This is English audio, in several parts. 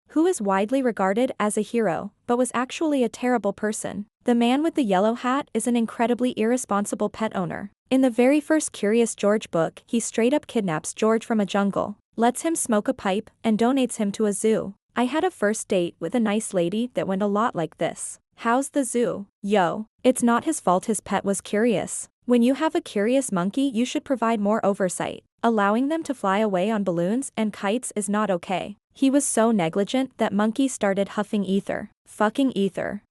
who is widely regarded as a hero, but was actually a terrible person. The man with the yellow hat is an incredibly irresponsible pet owner. In the very first Curious George book, he straight up kidnaps George from a jungle, lets him smoke a pipe, and donates him to a zoo. I had a first date with a nice lady that went a lot like this. How's the zoo? Yo. It's not his fault his pet was curious. When you have a curious monkey, you should provide more oversight. Allowing them to fly away on balloons and kites is not okay. He was so negligent that monkey started huffing ether. Fucking ether.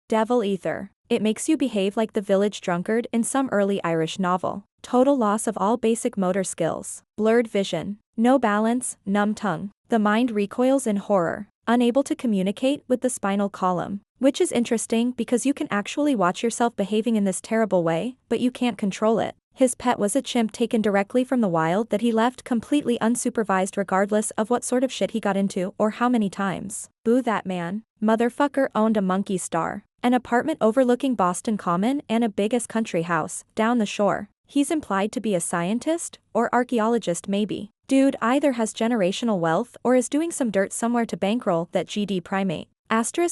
Devil ether. It makes you behave like the village drunkard in some early Irish novel. Total loss of all basic motor skills. Blurred vision. No balance, numb tongue. The mind recoils in horror. Unable to communicate with the spinal column. Which is interesting because you can actually watch yourself behaving in this terrible way, but you can't control it. His pet was a chimp taken directly from the wild that he left completely unsupervised regardless of what sort of shit he got into or how many times. Boo that man. Motherfucker owned a monkey star. An apartment overlooking Boston Common and a big-ass country house down the shore. He's implied to be a scientist or archaeologist maybe. Dude either has generational wealth or is doing some dirt somewhere to bankroll that GD primate.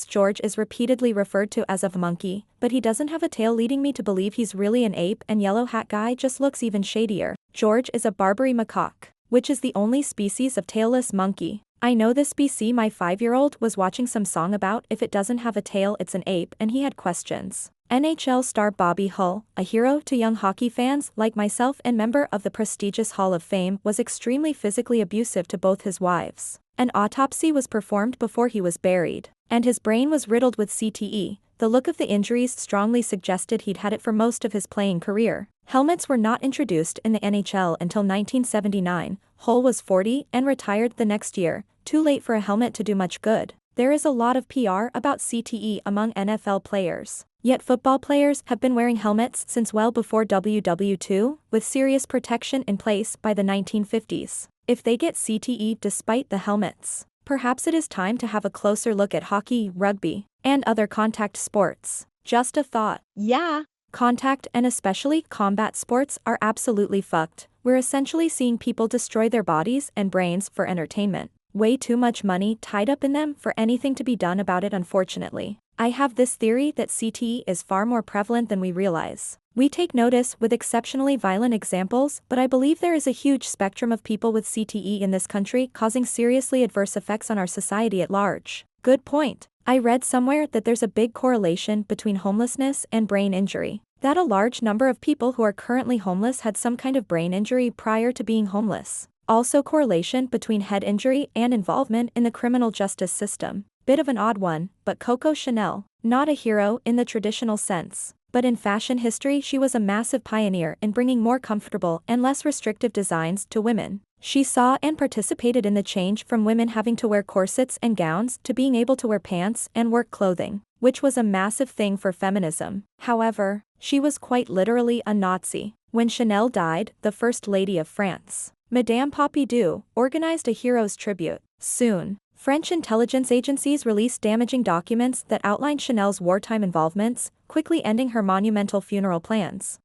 George is repeatedly referred to as a monkey, but he doesn't have a tail, leading me to believe he's really an ape, and yellow hat guy just looks even shadier. George is a Barbary macaque, which is the only species of tailless monkey. I know this BC. My 5-year-old was watching some song about if it doesn't have a tail it's an ape, and he had questions. NHL star Bobby Hull, a hero to young hockey fans like myself and member of the prestigious Hall of Fame, was extremely physically abusive to both his wives. An autopsy was performed before he was buried, and his brain was riddled with CTE. The look of the injuries strongly suggested he'd had it for most of his playing career. Helmets were not introduced in the NHL until 1979. Hull was 40 and retired the next year, too late for a helmet to do much good. There is a lot of PR about CTE among NFL players. Yet football players have been wearing helmets since well before WW2, with serious protection in place by the 1950s. If they get CTE despite the helmets, perhaps it is time to have a closer look at hockey, rugby, and other contact sports. Just a thought. Yeah. Contact and especially combat sports are absolutely fucked. We're essentially seeing people destroy their bodies and brains for entertainment. Way too much money tied up in them for anything to be done about it, unfortunately. I have this theory that CTE is far more prevalent than we realize. We take notice with exceptionally violent examples, but I believe there is a huge spectrum of people with CTE in this country, causing seriously adverse effects on our society at large. Good point. I read somewhere that there's a big correlation between homelessness and brain injury. That a large number of people who are currently homeless had some kind of brain injury prior to being homeless. Also correlation between head injury and involvement in the criminal justice system. Bit of an odd one, but Coco Chanel, not a hero in the traditional sense, but in fashion history she was a massive pioneer in bringing more comfortable and less restrictive designs to women. She saw and participated in the change from women having to wear corsets and gowns to being able to wear pants and work clothing, which was a massive thing for feminism. However, she was quite literally a Nazi. When Chanel died, the First Lady of France, Madame Pompidou, organized a hero's tribute. Soon, French intelligence agencies released damaging documents that outlined Chanel's wartime involvements, quickly ending her monumental funeral plans.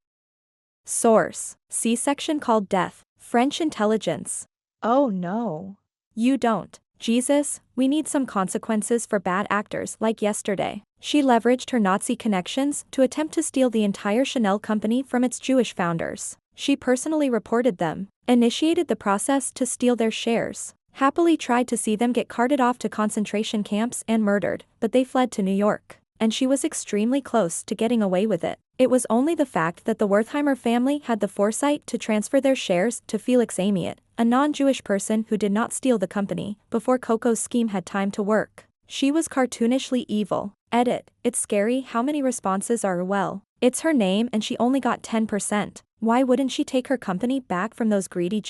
Source: C-section called death. French intelligence. Oh no. You don't. Jesus, we need some consequences for bad actors like yesterday. She leveraged her Nazi connections to attempt to steal the entire Chanel company from its Jewish founders. She personally reported them, initiated the process to steal their shares, happily tried to see them get carted off to concentration camps and murdered, but they fled to New York. And she was extremely close to getting away with it. It was only the fact that the Wertheimer family had the foresight to transfer their shares to Felix Amiot, a non-Jewish person who did not steal the company, before Coco's scheme had time to work. She was cartoonishly evil. Edit. It's scary how many responses are well. It's her name and she only got 10%. Why wouldn't she take her company back from those greedy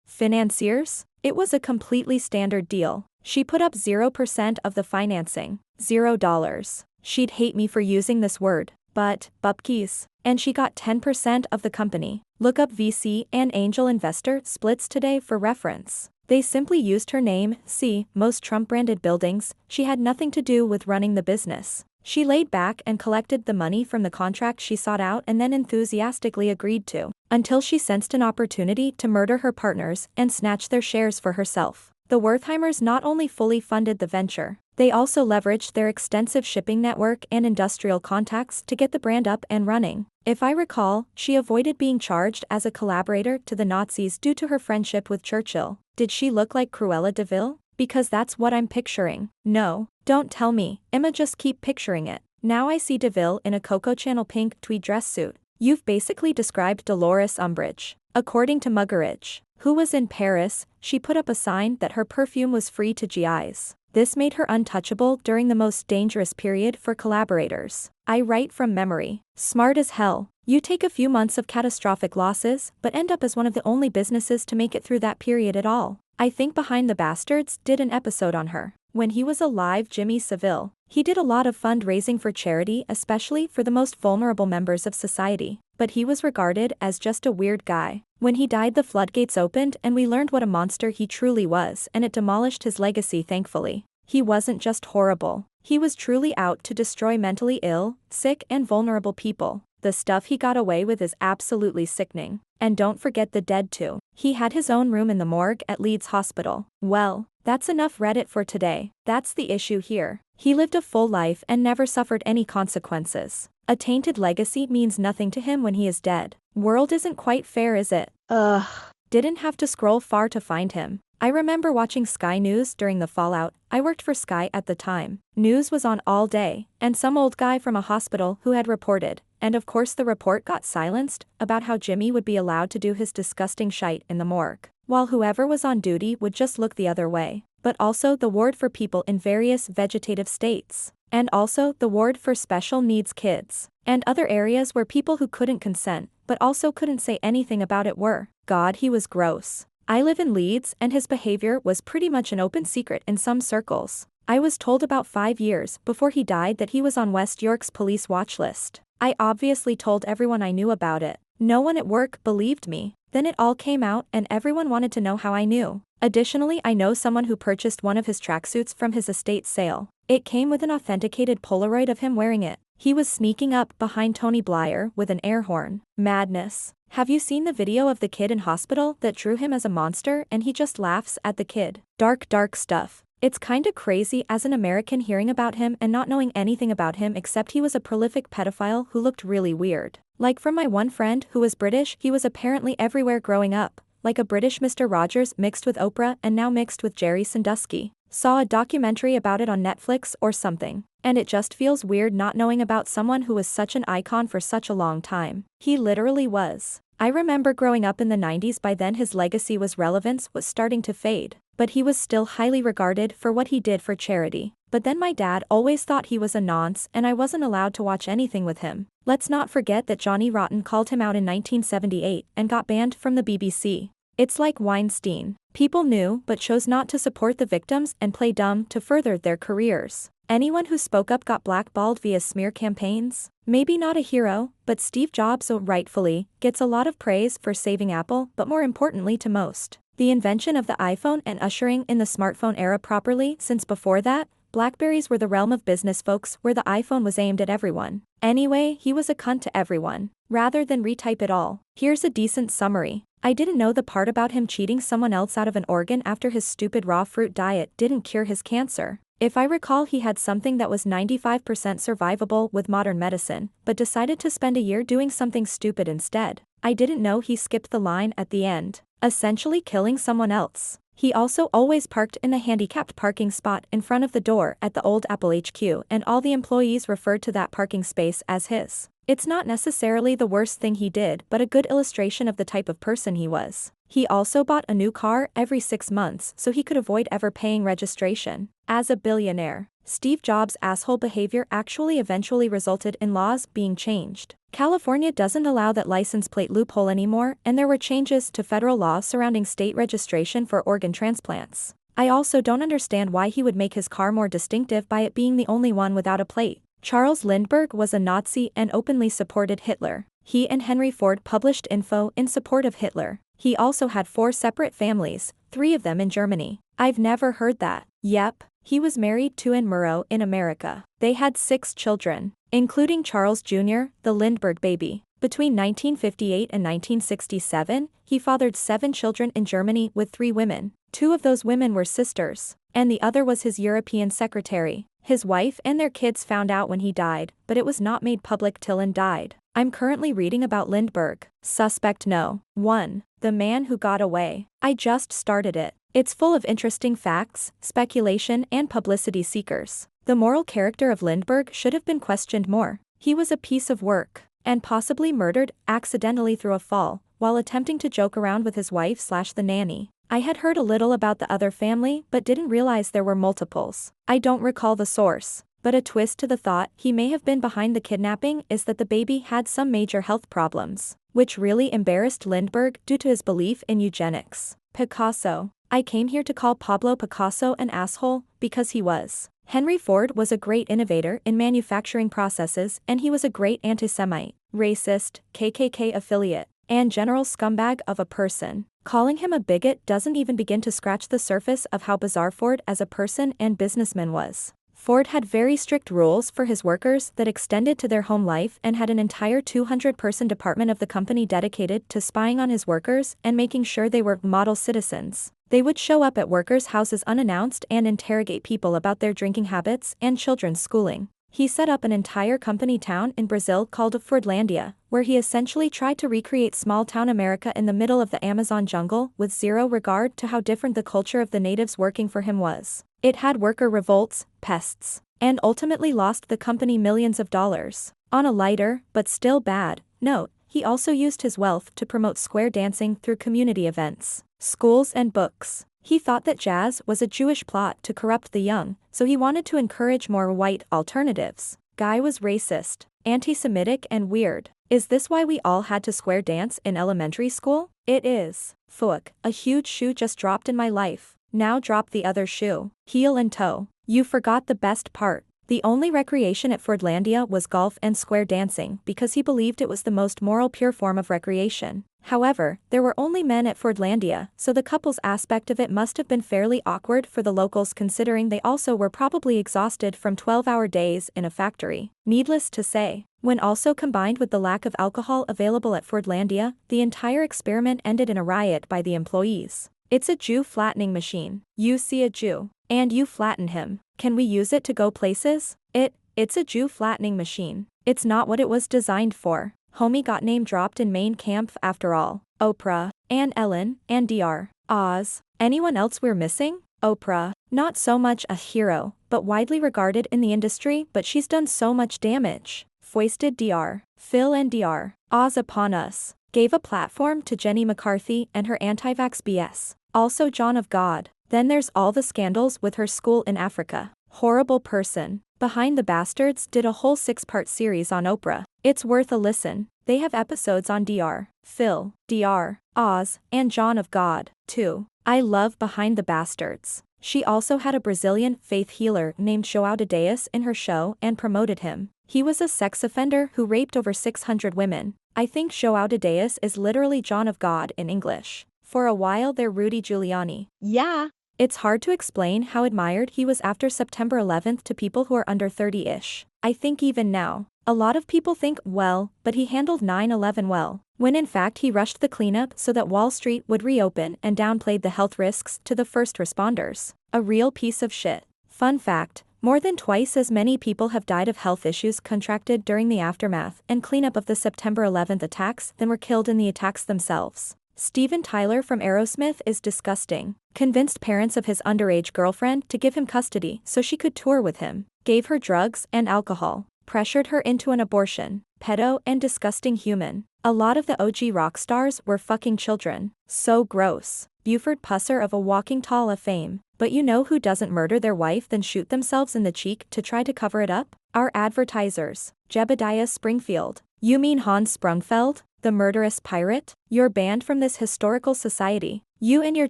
financiers? It was a completely standard deal. She put up 0% of the financing. $0. She'd hate me for using this word, but, bupkis. And she got 10% of the company. Look up VC and angel investor splits today for reference. They simply used her name. See, most Trump-branded buildings. She had nothing to do with running the business. She laid back and collected the money from the contract she sought out and then enthusiastically agreed to, until she sensed an opportunity to murder her partners and snatch their shares for herself. The Wertheimers not only fully funded the venture, they also leveraged their extensive shipping network and industrial contacts to get the brand up and running. If I recall, she avoided being charged as a collaborator to the Nazis due to her friendship with Churchill. Did she look like Cruella de Vil? Because that's what I'm picturing. No, don't tell me, Emma, just keep picturing it. Now I see DeVille in a Coco Chanel pink tweed dress suit. You've basically described Dolores Umbridge. According to Muggeridge, who was in Paris, she put up a sign that her perfume was free to GIs. This made her untouchable during the most dangerous period for collaborators. I write from memory. Smart as hell. You take a few months of catastrophic losses, but end up as one of the only businesses to make it through that period at all. I think Behind the Bastards did an episode on her. When he was alive, Jimmy Savile, he did a lot of fundraising for charity, especially for the most vulnerable members of society. But he was regarded as just a weird guy. When he died, the floodgates opened and we learned what a monster he truly was, and it demolished his legacy, thankfully. He wasn't just horrible. He was truly out to destroy mentally ill, sick and vulnerable people. The stuff he got away with is absolutely sickening. And don't forget the dead too. He had his own room in the morgue at Leeds Hospital. Well, that's enough Reddit for today. That's the issue here. He lived a full life and never suffered any consequences. A tainted legacy means nothing to him when he is dead. World isn't quite fair, is it? Ugh. Didn't have to scroll far to find him. I remember watching Sky News during the fallout. I worked for Sky at the time. News was on all day, and some old guy from a hospital who had reported, and of course the report got silenced, about how Jimmy would be allowed to do his disgusting shite in the morgue, while whoever was on duty would just look the other way. But also the ward for people in various vegetative states. And also the ward for special needs kids. And other areas where people who couldn't consent, but also couldn't say anything about it were. God, he was gross. I live in Leeds and his behavior was pretty much an open secret in some circles. I was told about 5 years before he died that he was on West York's police watch list. I obviously told everyone I knew about it. No one at work believed me. Then it all came out and everyone wanted to know how I knew. Additionally, I know someone who purchased one of his tracksuits from his estate sale. It came with an authenticated Polaroid of him wearing it. He was sneaking up behind Tony Blair with an air horn. Madness. Have you seen the video of the kid in hospital that drew him as a monster and he just laughs at the kid? Dark stuff. It's kinda crazy as an American hearing about him and not knowing anything about him except he was a prolific pedophile who looked really weird. Like from my one friend who was British, he was apparently everywhere growing up. Like a British Mr. Rogers mixed with Oprah and now mixed with Jerry Sandusky. Saw a documentary about it on Netflix or something. And it just feels weird not knowing about someone who was such an icon for such a long time. He literally was. I remember growing up in the 90s, by then his legacy relevance was starting to fade. But he was still highly regarded for what he did for charity. But then my dad always thought he was a nonce and I wasn't allowed to watch anything with him. Let's not forget that Johnny Rotten called him out in 1978 and got banned from the BBC. It's like Weinstein. People knew but chose not to support the victims and play dumb to further their careers. Anyone who spoke up got blackballed via smear campaigns. Maybe not a hero, but Steve Jobs, so rightfully, gets a lot of praise for saving Apple, but more importantly to most, the invention of the iPhone and ushering in the smartphone era properly, since before that, Blackberries were the realm of business folks where the iPhone was aimed at everyone. Anyway, he was a cunt to everyone. Rather than retype it all, here's a decent summary. I didn't know the part about him cheating someone else out of an organ after his stupid raw fruit diet didn't cure his cancer. If I recall, he had something that was 95% survivable with modern medicine, but decided to spend a year doing something stupid instead. I didn't know he skipped the line at the end, essentially killing someone else. He also always parked in the handicapped parking spot in front of the door at the old Apple HQ, and all the employees referred to that parking space as his. It's not necessarily the worst thing he did, but a good illustration of the type of person he was. He also bought a new car every 6 months so he could avoid ever paying registration. As a billionaire, Steve Jobs' asshole behavior actually eventually resulted in laws being changed. California doesn't allow that license plate loophole anymore, and there were changes to federal law surrounding state registration for organ transplants. I also don't understand why he would make his car more distinctive by it being the only one without a plate. Charles Lindbergh was a Nazi and openly supported Hitler. He and Henry Ford published info in support of Hitler. He also had 4 separate families, 3 of them in Germany. I've never heard that. Yep, he was married to Anne Murrow in America. They had 6 children, including Charles Jr., the Lindbergh baby. Between 1958 and 1967, he fathered 7 children in Germany with 3 women. 2 of those women were sisters, and the other was his European secretary. His wife and their kids found out when he died, but it was not made public till Lynn died. I'm currently reading about Lindbergh. Suspect No. 1. The Man Who Got Away. I just started it. It's full of interesting facts, speculation, and publicity seekers. The moral character of Lindbergh should have been questioned more. He was a piece of work, and possibly murdered accidentally through a fall, while attempting to joke around with his wife/the nanny. I had heard a little about the other family but didn't realize there were multiples. I don't recall the source, but a twist to the thought he may have been behind the kidnapping is that the baby had some major health problems, which really embarrassed Lindbergh due to his belief in eugenics. Picasso. I came here to call Pablo Picasso an asshole, because he was. Henry Ford was a great innovator in manufacturing processes, and he was a great anti-Semite, racist, KKK affiliate, and general scumbag of a person. Calling him a bigot doesn't even begin to scratch the surface of how bizarre Ford as a person and businessman was. Ford had very strict rules for his workers that extended to their home life and had an entire 200-person department of the company dedicated to spying on his workers and making sure they were model citizens. They would show up at workers' houses unannounced and interrogate people about their drinking habits and children's schooling. He set up an entire company town in Brazil called Fordlandia, where he essentially tried to recreate small-town America in the middle of the Amazon jungle with zero regard to how different the culture of the natives working for him was. It had worker revolts, pests, and ultimately lost the company millions of dollars. On a lighter, but still bad, note, he also used his wealth to promote square dancing through community events, schools and books. He thought that jazz was a Jewish plot to corrupt the young, so he wanted to encourage more white alternatives. Guy was racist, anti-Semitic and weird. Is this why we all had to square dance in elementary school? It is. Fuck, a huge shoe just dropped in my life. Now drop the other shoe. Heel and toe. You forgot the best part. The only recreation at Fordlandia was golf and square dancing because he believed it was the most moral pure form of recreation. However, there were only men at Fordlandia, so the couple's aspect of it must have been fairly awkward for the locals considering they also were probably exhausted from 12-hour days in a factory. Needless to say, when also combined with the lack of alcohol available at Fordlandia, the entire experiment ended in a riot by the employees. It's a Jew flattening machine. You see a Jew, and you flatten him. Can we use it to go places? It's a Jew flattening machine. It's not what it was designed for. Homie got name dropped in main camp after all. Oprah, and Ellen, and Dr. Oz. Anyone else we're missing? Oprah, not so much a hero, but widely regarded in the industry, but she's done so much damage. Foisted Dr. Phil and Dr. Oz upon us. Gave a platform to Jenny McCarthy and her anti-vax BS. Also John of God. Then there's all the scandals with her school in Africa. Horrible person. Behind the Bastards did a whole 6-part series on Oprah. It's worth a listen. They have episodes on Dr. Phil, Dr. Oz, and John of God, too. I love Behind the Bastards. She also had a Brazilian faith healer named João de Deus in her show and promoted him. He was a sex offender who raped over 600 women. I think João de Deus is literally John of God in English. For a while they're Rudy Giuliani. Yeah. It's hard to explain how admired he was after September 11th to people who are under 30-ish. I think even now, a lot of people think, well, but he handled 9/11 well, when in fact he rushed the cleanup so that Wall Street would reopen and downplayed the health risks to the first responders. A real piece of shit. Fun fact, more than twice as many people have died of health issues contracted during the aftermath and cleanup of the September 11th attacks than were killed in the attacks themselves. Steven Tyler from Aerosmith is disgusting. Convinced parents of his underage girlfriend to give him custody so she could tour with him. Gave her drugs and alcohol. Pressured her into an abortion. Pedo and disgusting human. A lot of the OG rock stars were fucking children. So gross. Buford Pusser of A Walking Tall of Fame. But you know who doesn't murder their wife then shoot themselves in the cheek to try to cover it up? Our advertisers. Jebediah Springfield. You mean Hans Sprungfeld? The murderous pirate? You're banned from this historical society. You and your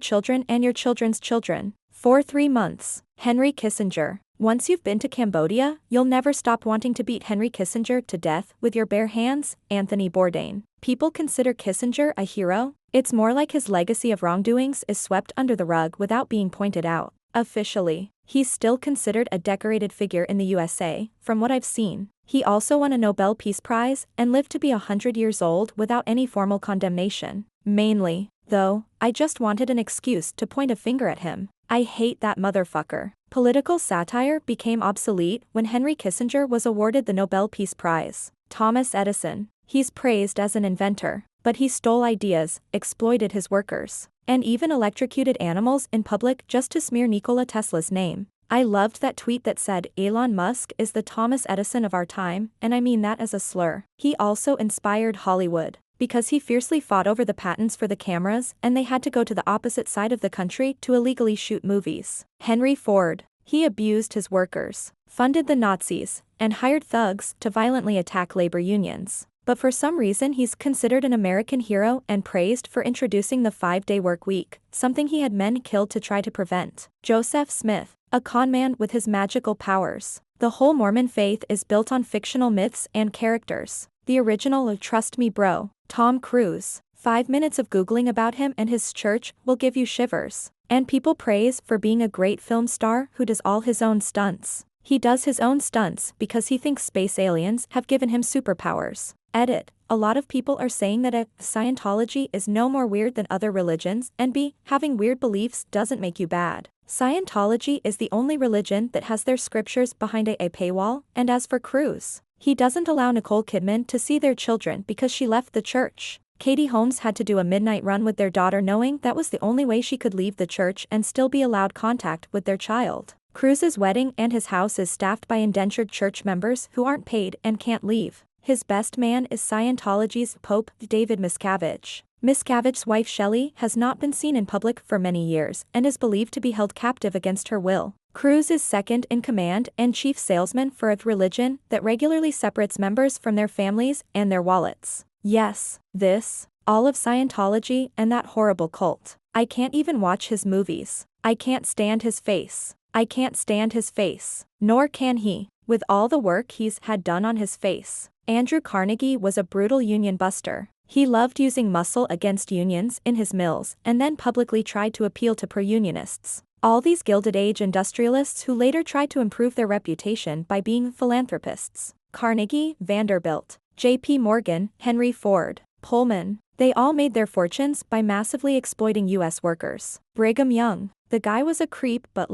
children and your children's children. For 3 months. Henry Kissinger. Once you've been to Cambodia, you'll never stop wanting to beat Henry Kissinger to death with your bare hands. Anthony Bourdain. People consider Kissinger a hero? It's more like his legacy of wrongdoings is swept under the rug without being pointed out. Officially, he's still considered a decorated figure in the USA, from what I've seen. He also won a Nobel Peace Prize and lived to be 100 years old without any formal condemnation. Mainly, though, I just wanted an excuse to point a finger at him. I hate that motherfucker. Political satire became obsolete when Henry Kissinger was awarded the Nobel Peace Prize. Thomas Edison. He's praised as an inventor, but he stole ideas, exploited his workers, and even electrocuted animals in public just to smear Nikola Tesla's name. I loved that tweet that said Elon Musk is the Thomas Edison of our time, and I mean that as a slur. He also inspired Hollywood, because he fiercely fought over the patents for the cameras and they had to go to the opposite side of the country to illegally shoot movies. Henry Ford. He abused his workers, funded the Nazis, and hired thugs to violently attack labor unions. But for some reason he's considered an American hero and praised for introducing the 5-day work week, something he had men killed to try to prevent. Joseph Smith. A conman with his magical powers. The whole Mormon faith is built on fictional myths and characters. The original of Trust Me Bro. Tom Cruise. 5 minutes of Googling about him and his church will give you shivers. And people praise for being a great film star who does all his own stunts. He does his own stunts because he thinks space aliens have given him superpowers. Edit. A lot of people are saying that A. Scientology is no more weird than other religions, and B. Having weird beliefs doesn't make you bad. Scientology is the only religion that has their scriptures behind a paywall, and as for Cruise, he doesn't allow Nicole Kidman to see their children because she left the church. Katie Holmes had to do a midnight run with their daughter knowing that was the only way she could leave the church and still be allowed contact with their child. Cruise's wedding and his house is staffed by indentured church members who aren't paid and can't leave. His best man is Scientology's Pope David Miscavige. Miscavige's wife Shelley has not been seen in public for many years and is believed to be held captive against her will. Cruise is second in command and chief salesman for a religion that regularly separates members from their families and their wallets. Yes, all of Scientology and that horrible cult. I can't even watch his movies. I can't stand his face. I can't stand his face. Nor can he, with all the work he's had done on his face. Andrew Carnegie was a brutal union buster. He loved using muscle against unions in his mills and then publicly tried to appeal to pro-unionists. All these Gilded Age industrialists who later tried to improve their reputation by being philanthropists. Carnegie, Vanderbilt, J.P. Morgan, Henry Ford, Pullman. They all made their fortunes by massively exploiting U.S. workers. Brigham Young. The guy was a creep but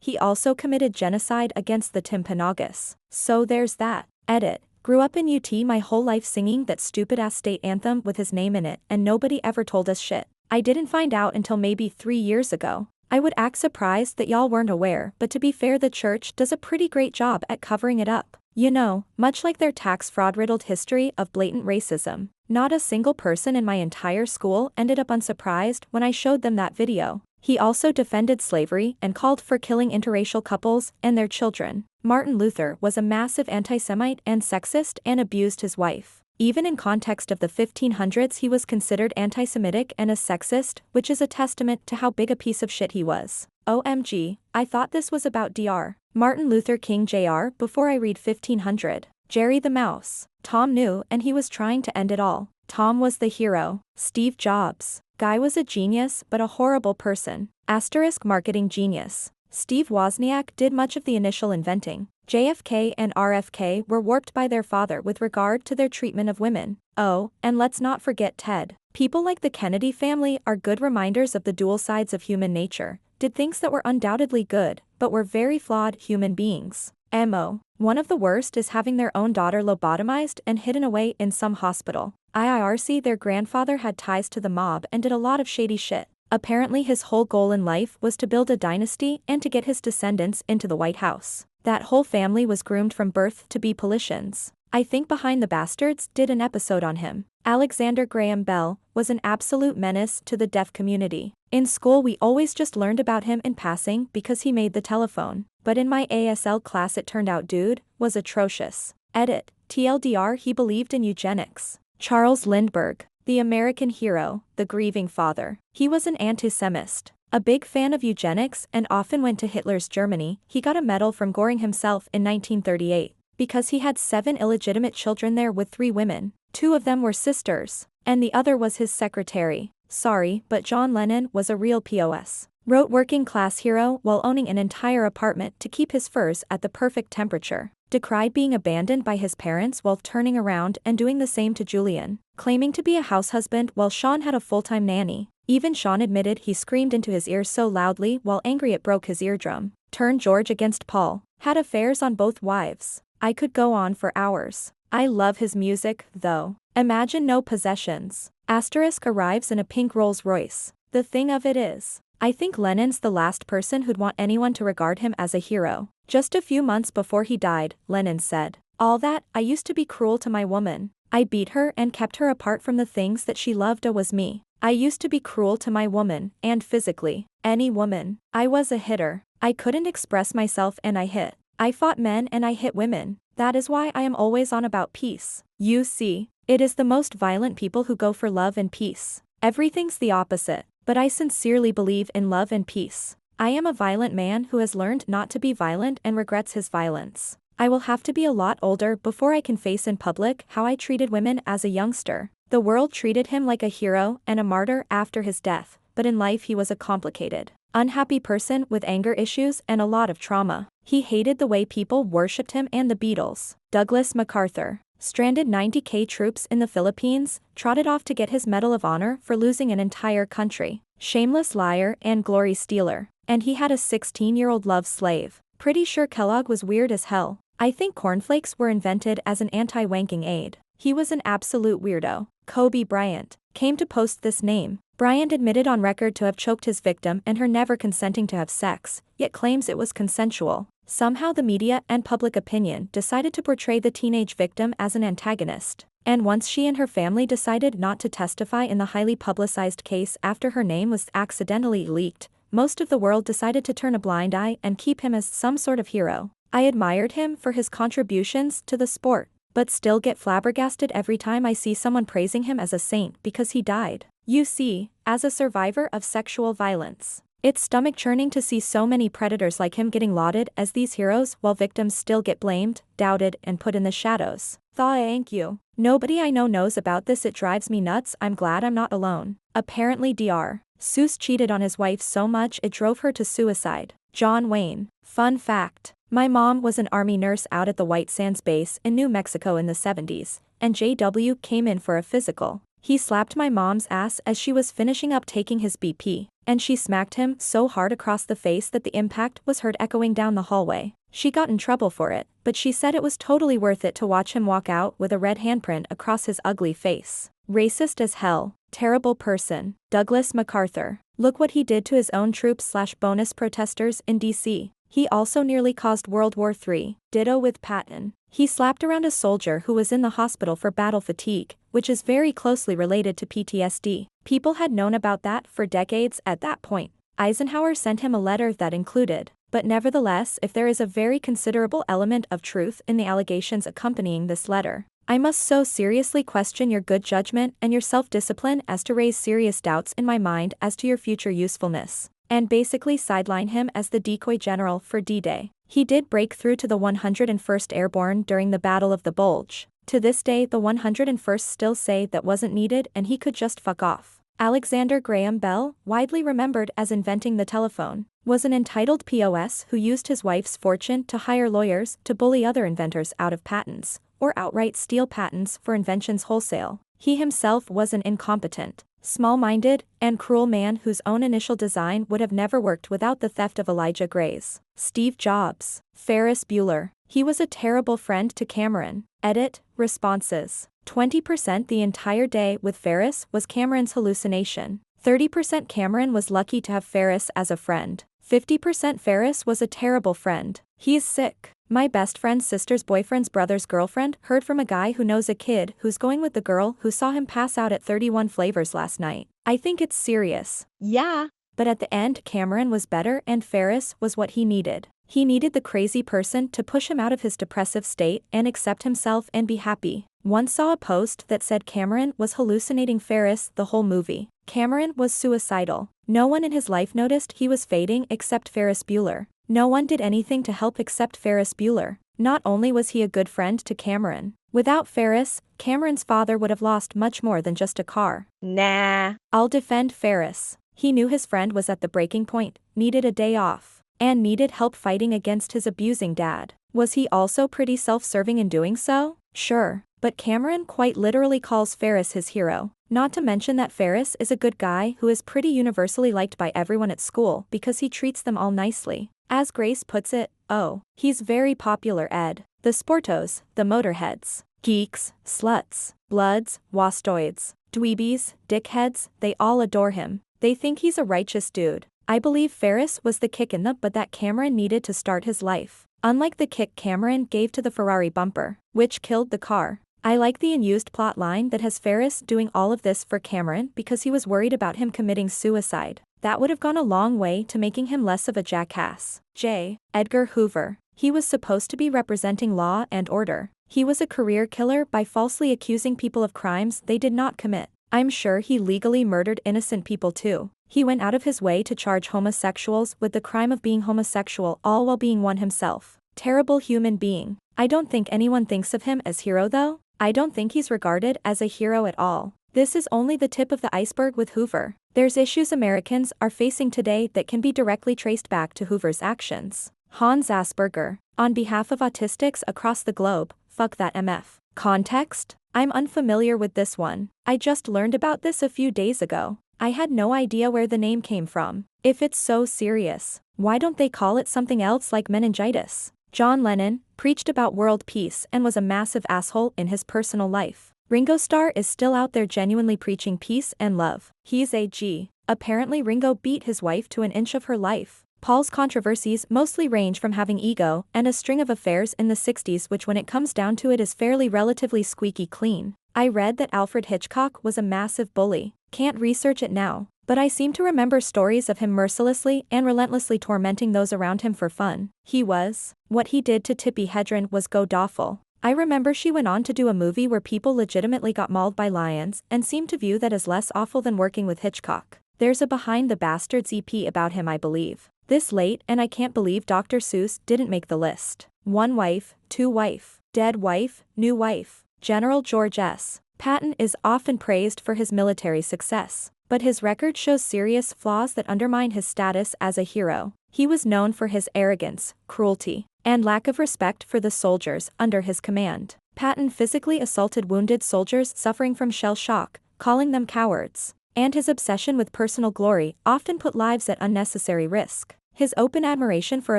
he also committed genocide against the Timpanogos. So there's that. Edit. Grew up in UT my whole life singing that stupid-ass state anthem with his name in it and nobody ever told us shit. I didn't find out until maybe 3 years ago. I would act surprised that y'all weren't aware, but to be fair the church does a pretty great job at covering it up. You know, much like their tax fraud-riddled history of blatant racism. Not a single person in my entire school ended up unsurprised when I showed them that video. He also defended slavery and called for killing interracial couples and their children. Martin Luther was a massive anti-Semite and sexist and abused his wife. Even in context of the 1500s he was considered anti-Semitic and a sexist, which is a testament to how big a piece of shit he was. OMG, I thought this was about Dr. Martin Luther King Jr. before I read 1500. Jerry the Mouse. Tom knew and he was trying to end it all. Tom was the hero. Steve Jobs. Guy was a genius but a horrible person. Asterisk marketing genius. Steve Wozniak did much of the initial inventing. JFK and RFK were warped by their father with regard to their treatment of women. Oh, and let's not forget Ted. People like the Kennedy family are good reminders of the dual sides of human nature. Did things that were undoubtedly good, but were very flawed human beings. MO. One of the worst is having their own daughter lobotomized and hidden away in some hospital. IRC their grandfather had ties to the mob and did a lot of shady shit. Apparently his whole goal in life was to build a dynasty and to get his descendants into the White House. That whole family was groomed from birth to be politicians. I think Behind the Bastards did an episode on him. Alexander Graham Bell was an absolute menace to the deaf community. In school we always just learned about him in passing because he made the telephone. But in my ASL class it turned out dude was atrocious. Edit. TLDR he believed in eugenics. Charles Lindbergh. The American hero, the grieving father. He was an anti-Semist. A big fan of eugenics and often went to Hitler's Germany. He got a medal from Göring himself in 1938. Because he had 7 illegitimate children there with 3 women. 2 of them were sisters, and the other was his secretary. Sorry, but John Lennon was a real POS. Wrote working class hero while owning an entire apartment to keep his furs at the perfect temperature. Decried being abandoned by his parents while turning around and doing the same to Julian. Claiming to be a house husband while Sean had a full-time nanny. Even Sean admitted he screamed into his ear so loudly while angry it broke his eardrum. Turned George against Paul. Had affairs on both wives. I could go on for hours. I love his music, though. Imagine no possessions. Asterisk arrives in a pink Rolls Royce. The thing of it is, I think Lennon's the last person who'd want anyone to regard him as a hero. Just a few months before he died, Lennon said, "All that, I used to be cruel to my woman. I beat her and kept her apart from the things that she loved. Was me. I used to be cruel to my woman, and physically. Any woman. I was a hitter. I couldn't express myself and I hit. I fought men and I hit women. That is why I am always on about peace. You see, it is the most violent people who go for love and peace. Everything's the opposite, but I sincerely believe in love and peace. I am a violent man who has learned not to be violent and regrets his violence. I will have to be a lot older before I can face in public how I treated women as a youngster. The world treated him like a hero and a martyr after his death, but in life he was a complicated, unhappy person with anger issues and a lot of trauma. He hated the way people worshipped him and the Beatles." Douglas MacArthur. Stranded 90K troops in the Philippines, trotted off to get his Medal of Honor for losing an entire country. Shameless liar and glory stealer. And he had a 16-year-old love slave. Pretty sure Kellogg was weird as hell. I think cornflakes were invented as an anti-wanking aid. He was an absolute weirdo. Kobe Bryant. Came to post this name. Bryant admitted on record to have choked his victim and her never consenting to have sex, yet claims it was consensual. Somehow the media and public opinion decided to portray the teenage victim as an antagonist. And once she and her family decided not to testify in the highly publicized case after her name was accidentally leaked, most of the world decided to turn a blind eye and keep him as some sort of hero. I admired him for his contributions to the sport, but still get flabbergasted every time I see someone praising him as a saint because he died. You see, as a survivor of sexual violence, it's stomach-churning to see so many predators like him getting lauded as these heroes while victims still get blamed, doubted, and put in the shadows. Thank you. Nobody I know knows about this. It drives me nuts. I'm glad I'm not alone. Apparently Dr. Seuss cheated on his wife so much it drove her to suicide. John Wayne. Fun fact. My mom was an Army nurse out at the White Sands base in New Mexico in the 70s, and JW came in for a physical. He slapped my mom's ass as she was finishing up taking his BP, and she smacked him so hard across the face that the impact was heard echoing down the hallway. She got in trouble for it, but she said it was totally worth it to watch him walk out with a red handprint across his ugly face. Racist as hell. Terrible person. Douglas MacArthur. Look what he did to his own troops/bonus protesters in DC. He also nearly caused World War III. Ditto with Patton. He slapped around a soldier who was in the hospital for battle fatigue, which is very closely related to PTSD. People had known about that for decades at that point. Eisenhower sent him a letter that included, but nevertheless, if there is a very considerable element of truth in the allegations accompanying this letter, I must so seriously question your good judgment and your self-discipline as to raise serious doubts in my mind as to your future usefulness, and basically sideline him as the decoy general for D-Day. He did break through to the 101st Airborne during the Battle of the Bulge. To this day the 101st still say that wasn't needed and he could just fuck off. Alexander Graham Bell, widely remembered as inventing the telephone, was an entitled POS who used his wife's fortune to hire lawyers to bully other inventors out of patents, or outright steal patents for inventions wholesale. He himself was an incompetent, small-minded, and cruel man whose own initial design would have never worked without the theft of Elijah Gray's. Steve Jobs. Ferris Bueller. He was a terrible friend to Cameron. Edit. Responses. 20% the entire day with Ferris was Cameron's hallucination. 30% Cameron was lucky to have Ferris as a friend. 50% Ferris was a terrible friend. He's sick. My best friend's sister's boyfriend's brother's girlfriend heard from a guy who knows a kid who's going with the girl who saw him pass out at 31 Flavors last night. I think it's serious. Yeah. But at the end Cameron was better and Ferris was what he needed. He needed the crazy person to push him out of his depressive state and accept himself and be happy. One saw a post that said Cameron was hallucinating Ferris the whole movie. Cameron was suicidal. No one in his life noticed he was fading except Ferris Bueller. No one did anything to help except Ferris Bueller. Not only was he a good friend to Cameron, without Ferris, Cameron's father would have lost much more than just a car. Nah. I'll defend Ferris. He knew his friend was at the breaking point, needed a day off, and needed help fighting against his abusing dad. Was he also pretty self-serving in doing so? Sure, but Cameron quite literally calls Ferris his hero. Not to mention that Ferris is a good guy who is pretty universally liked by everyone at school because he treats them all nicely. As Grace puts it, oh, he's very popular Ed. The sportos, the motorheads, geeks, sluts, bloods, wastoids, dweebies, dickheads, they all adore him. They think he's a righteous dude. I believe Ferris was the kick in the butt that Cameron needed to start his life. Unlike the kick Cameron gave to the Ferrari bumper, which killed the car. I like the unused plot line that has Ferris doing all of this for Cameron because he was worried about him committing suicide. That would have gone a long way to making him less of a jackass. J. Edgar Hoover. He was supposed to be representing law and order. He was a career killer by falsely accusing people of crimes they did not commit. I'm sure he legally murdered innocent people too. He went out of his way to charge homosexuals with the crime of being homosexual all while being one himself. Terrible human being. I don't think anyone thinks of him as hero though. I don't think he's regarded as a hero at all. This is only the tip of the iceberg with Hoover. There's issues Americans are facing today that can be directly traced back to Hoover's actions. Hans Asperger. On behalf of autistics across the globe, fuck that MF. Context? I'm unfamiliar with this one. I just learned about this a few days ago. I had no idea where the name came from. If it's so serious, why don't they call it something else like meningitis? John Lennon preached about world peace and was a massive asshole in his personal life. Ringo Starr is still out there genuinely preaching peace and love. He's a G. Apparently Ringo beat his wife to an inch of her life. Paul's controversies mostly range from having ego and a string of affairs in the 60s, which when it comes down to it is fairly relatively squeaky clean. I read that Alfred Hitchcock was a massive bully. Can't research it now, but I seem to remember stories of him mercilessly and relentlessly tormenting those around him for fun. He was. What he did to Tippi Hedren was god-awful. I remember she went on to do a movie where people legitimately got mauled by lions and seemed to view that as less awful than working with Hitchcock. There's a Behind the Bastards EP about him, I believe. This late, and I can't believe Dr. Seuss didn't make the list. One wife, two wife, dead wife, new wife. General George S. Patton is often praised for his military success, but his record shows serious flaws that undermine his status as a hero. He was known for his arrogance, cruelty, and lack of respect for the soldiers under his command. Patton physically assaulted wounded soldiers suffering from shell shock, calling them cowards. And his obsession with personal glory often put lives at unnecessary risk. His open admiration for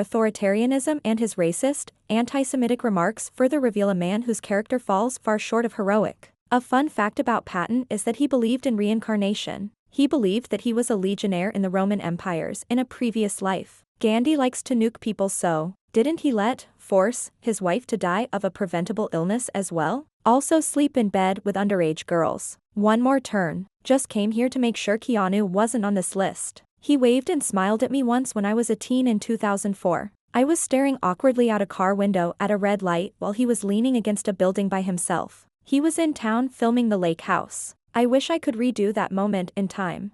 authoritarianism and his racist, anti-Semitic remarks further reveal a man whose character falls far short of heroic. A fun fact about Patton is that he believed in reincarnation. He believed that he was a legionnaire in the Roman empires in a previous life. Gandhi likes to nuke people, so didn't he force his wife to die of a preventable illness as well? Also sleep in bed with underage girls. One more turn. Just came here to make sure Keanu wasn't on this list. He waved and smiled at me once when I was a teen in 2004. I was staring awkwardly out a car window at a red light while he was leaning against a building by himself. He was in town filming The Lake House. I wish I could redo that moment in time.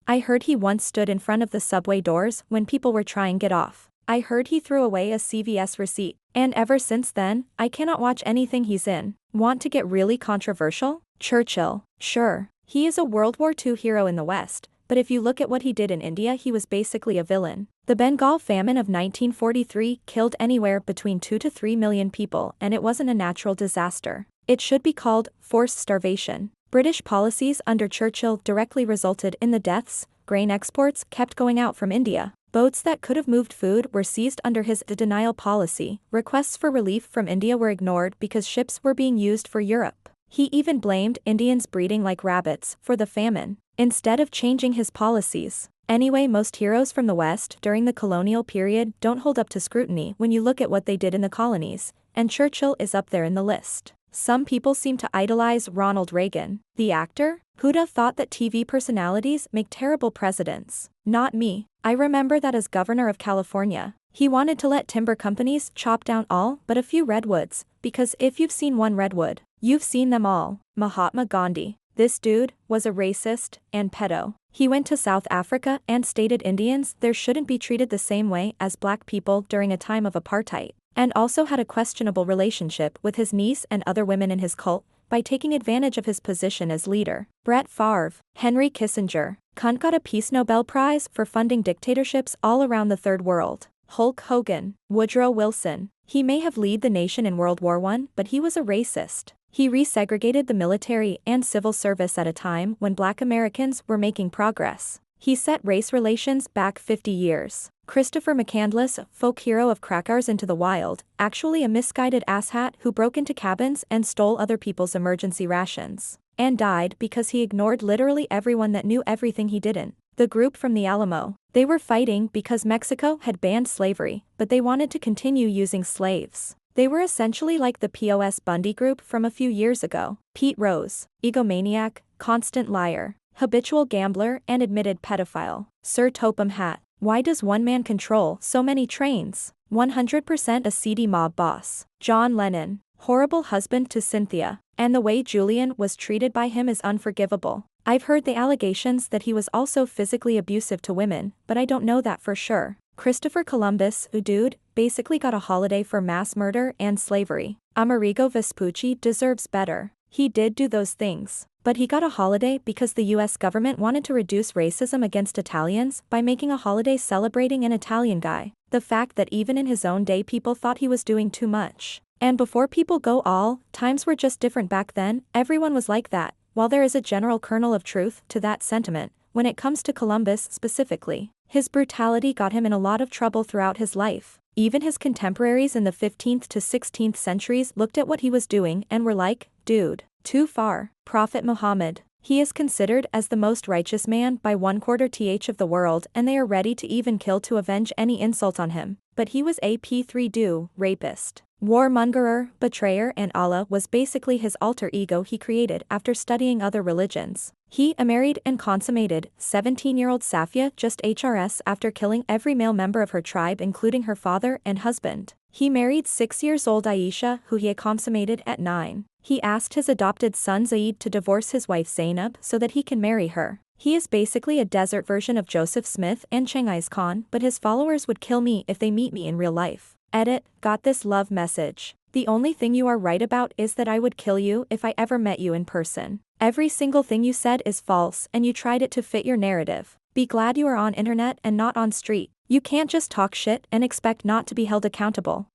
I heard he once stood in front of the subway doors when people were trying to get off. I heard he threw away a CVS receipt. And ever since then, I cannot watch anything he's in. Want to get really controversial? Churchill. Sure, he is a World War II hero in the West, but if you look at what he did in India, he was basically a villain. The Bengal famine of 1943 killed anywhere between 2 to 3 million people, and it wasn't a natural disaster. It should be called forced starvation. British policies under Churchill directly resulted in the deaths. Grain exports kept going out from India. Boats that could have moved food were seized under his denial policy. Requests for relief from India were ignored because ships were being used for Europe. He even blamed Indians breeding like rabbits for the famine, instead of changing his policies. Anyway, most heroes from the West during the colonial period don't hold up to scrutiny when you look at what they did in the colonies, and Churchill is up there in the list. Some people seem to idolize Ronald Reagan, the actor. Who'd have thought that TV personalities make terrible presidents? Not me. I remember that as governor of California, he wanted to let timber companies chop down all but a few redwoods, because if you've seen one redwood, you've seen them all. Mahatma Gandhi. This dude was a racist and pedo. He went to South Africa and stated Indians there shouldn't be treated the same way as black people during a time of apartheid, and also had a questionable relationship with his niece and other women in his cult by taking advantage of his position as leader. Brett Favre. Henry Kissinger. Cunt got a Peace Nobel Prize for funding dictatorships all around the Third World. Hulk Hogan. Woodrow Wilson. He may have led the nation in World War I, but he was a racist. He resegregated the military and civil service at a time when Black Americans were making progress. He set race relations back 50 years. Christopher McCandless, folk hero of Krakauers Into the Wild, actually a misguided asshat who broke into cabins and stole other people's emergency rations. And died because he ignored literally everyone that knew everything he didn't. The group from the Alamo. They were fighting because Mexico had banned slavery, but they wanted to continue using slaves. They were essentially like the POS Bundy group from a few years ago. Pete Rose. Egomaniac, constant liar, habitual gambler and admitted pedophile. Sir Topham Hatt. Why does one man control so many trains? 100% a seedy mob boss. John Lennon. Horrible husband to Cynthia. And the way Julian was treated by him is unforgivable. I've heard the allegations that he was also physically abusive to women, but I don't know that for sure. Christopher Columbus, who dude, basically got a holiday for mass murder and slavery. Amerigo Vespucci deserves better. He did do those things. But he got a holiday because the US government wanted to reduce racism against Italians by making a holiday celebrating an Italian guy. The fact that even in his own day people thought he was doing too much. And before people go all, times were just different back then, everyone was like that. While there is a general kernel of truth to that sentiment, when it comes to Columbus specifically, his brutality got him in a lot of trouble throughout his life. Even his contemporaries in the 15th to 16th centuries looked at what he was doing and were like, dude, too far. Prophet Muhammad. He is considered as the most righteous man by 1/4th of the world and they are ready to even kill to avenge any insult on him. But he was a P3 rapist. Warmongerer, betrayer and Allah was basically his alter ego he created after studying other religions. He married and consummated 17-year-old Safia just HRS after killing every male member of her tribe including her father and husband. He married 6-year-old Aisha who he had consummated at 9. He asked his adopted son Zaid to divorce his wife Zainab so that he can marry her. He is basically a desert version of Joseph Smith and Chenghis Khan, but his followers would kill me if they meet me in real life. Edit, got this love message. The only thing you are right about is that I would kill you if I ever met you in person. Every single thing you said is false and you tried it to fit your narrative. Be glad you are on internet and not on street. You can't just talk shit and expect not to be held accountable.